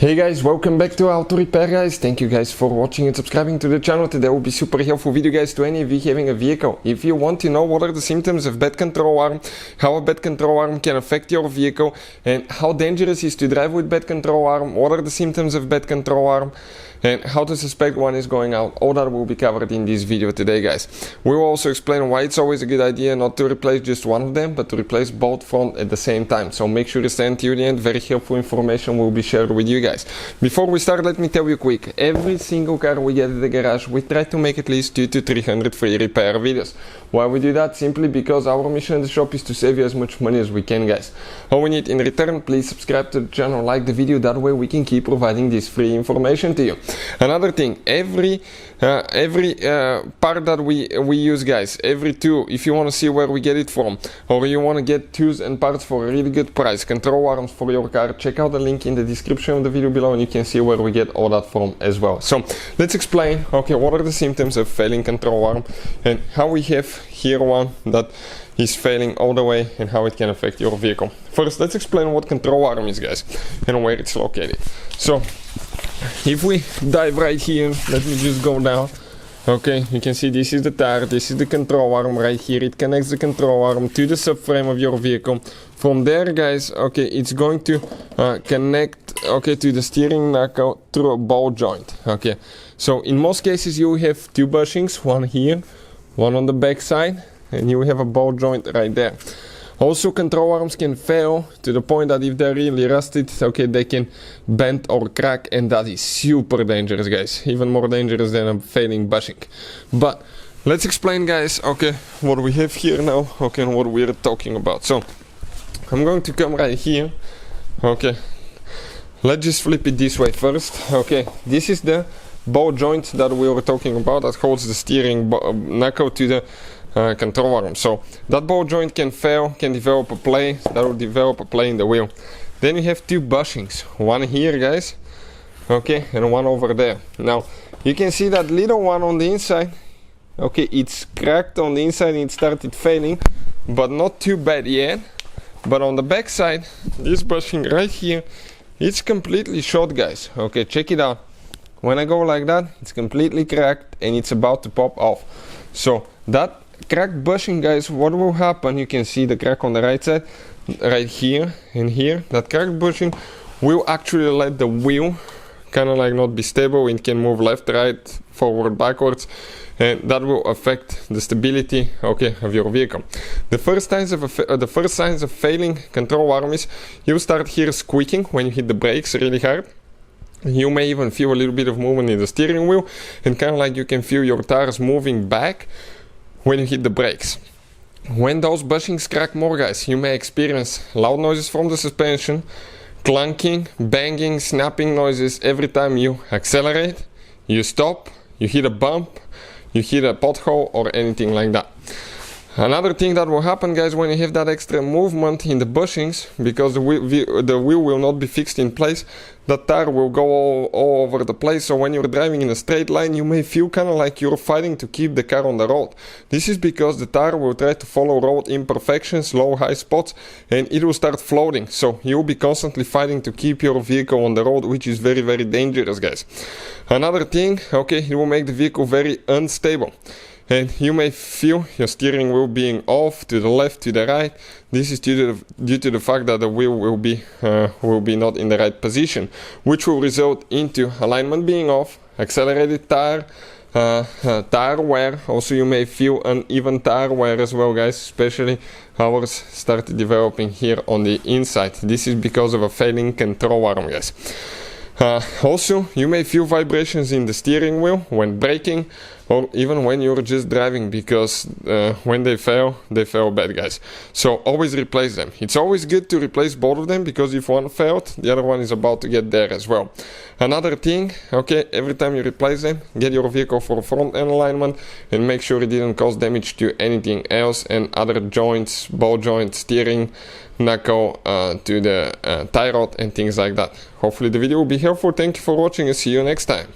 Hey guys, welcome back to Auto Repair guys. Thank you guys for watching and subscribing to the channel. Today will be super helpful video guys to any of you having a vehicle. If you want to know what are the symptoms of bad control arm, how a bad control arm can affect your vehicle, and how dangerous it is to drive with bad control arm, what are the symptoms of bad control arm, and how to suspect one is going out, all that will be covered in this video today guys. We will also explain why it's always a good idea not to replace just one of them, but to replace both front at the same time. So make sure to stay until the end. Very helpful information will be shared with you guys. Before we start, let me tell you quick, every single car we get at the garage, we try to make at least 200 to 300 free repair videos. Why we do that? Simply because our mission in the shop is to save you as much money as we can guys. All we need in return, please subscribe to the channel, like the video, that way we can keep providing this free information to you. Another thing, every part that we use guys, every tool, if you want to see where we get it from, or you want to get tools and parts for a really good price, control arms for your car, check out the link in the description of the video below and you can see where we get all that from as well. So let's explain, okay, what are the symptoms of failing control arm and how we have here one that is failing all the way and how it can affect your vehicle. First, let's explain what control arm is guys and where it's located. So if we dive right here, let me just go down. Okay, you can see this is the tire, this is the control arm right here. It connects the control arm to the subframe of your vehicle. From there guys, okay, it's going to connect, okay, to the steering knuckle through a ball joint. Okay, so in most cases you have two bushings, one here, one on the back side, and you have a ball joint right there. Also, control arms can fail to the point that if they're really rusted, okay, they can bend or crack, and that is super dangerous guys, even more dangerous than a failing bushing. But let's explain guys, okay, what we have here now, okay, and what we're talking about. So I'm going to come right here. Okay, let's just flip it this way first. Okay, this is the ball joint that we were talking about that holds the steering knuckle to the control arm. So that ball joint can fail, can develop a play, that will develop a play in the wheel. Then you have two bushings, one here guys, okay, and one over there. Now you can see that little one on the inside, okay, it's cracked on the inside and it started failing, but not too bad yet. But on the back side, this bushing right here, it's completely shot guys. Okay, check it out. When I go like that, it's completely cracked and it's about to pop off. So that cracked bushing guys, what will happen, you can see the crack on the right side, right here and here. That cracked bushing will actually let the wheel kind of like not be stable. It can move left, right, forward, backwards, and that will affect the stability, okay, of your vehicle. The first signs of failing control arm is you start here squeaking when you hit the brakes really hard. You may even feel a little bit of movement in the steering wheel, and kind of like you can feel your tires moving back when you hit the brakes. When those bushings crack more guys, you may experience loud noises from the suspension, clunking, banging, snapping noises every time you accelerate, you stop, you hit a bump, you hit a pothole or anything like that. Another thing that will happen guys when you have that extra movement in the bushings, because the wheel will not be fixed in place, the tire will go all over the place. So when you're driving in a straight line, you may feel kind of like you're fighting to keep the car on the road. This is because the tire will try to follow road imperfections, low, high spots, and it will start floating. So you'll be constantly fighting to keep your vehicle on the road, which is very, very dangerous guys. Another thing, okay, it will make the vehicle very unstable. And you may feel your steering wheel being off to the left, to the right. This is due to the fact that the wheel will be not in the right position, which will result into alignment being off, accelerated tire wear. Also, you may feel uneven tire wear as well, guys. Especially ours started developing here on the inside. This is because of a failing control arm, guys. Also, you may feel vibrations in the steering wheel when braking, or even when you're just driving, because when they fail bad guys. So always replace them. It's always good to replace both of them, because if one failed, the other one is about to get there as well. Another thing, okay, every time you replace them, get your vehicle for front end alignment and make sure it didn't cause damage to anything else and other joints, ball joints, steering knuckle, to the tie rod and things like that. Hopefully the video will be helpful. Thank you for watching and see you next time.